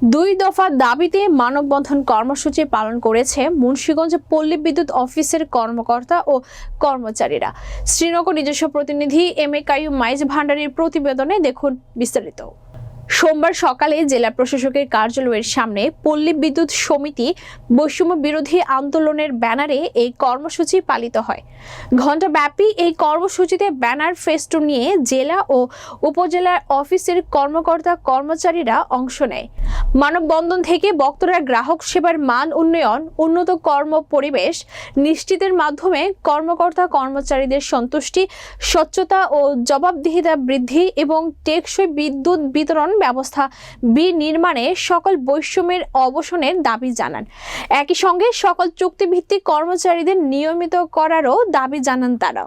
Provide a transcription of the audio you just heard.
দুই দফা দাবিতে মানববন্ধন কর্মসূচি পালন করেছে মুন্সিগঞ্জ পল্লী বিদ্যুৎ অফিসের কর্মকর্তা ও কর্মচারীরা। শ্রীনগর নিজস্ব প্রতিনিধি এম.এ. কাইয়ুম মাইজ ভান্ডারীর প্রতিবেদনে দেখুন বিস্তারিত। সোমবার সকালে জেলা প্রশাসকের কার্যালয়ের সামনে পল্লী বিদ্যুৎ সমিতি বৈষম্য বিরোধী আন্দোলনের ব্যানারে এই কর্মসূচি পালিত হয়। ঘণ্টাব্যাপী এই কর্মসূচিতে ব্যানার ফেস্টুন নিয়ে জেলা ও উপজেলার অফিসের কর্মকর্তা কর্মচারীরা অংশ নেয়। মানববন্ধন থেকে বক্তারা গ্রাহক সেবার মান উন্নয়ন, উন্নত কর্ম পরিবেশ নিশ্চিতের মাধ্যমে কর্মকর্তা কর্মচারীদের সন্তুষ্টি, স্বচ্ছতা ও জবাবদিহিতা বৃদ্ধি এবং টেকসই বিদ্যুৎ বিতরণ ব্যবস্থা বিনির্মাণে সকল বৈষম্যের অবসানের দাবি জানান। একই সঙ্গে সকল চুক্তিভিত্তিক কর্মচারীদের নিয়মিত করারও দাবি জানান তারা।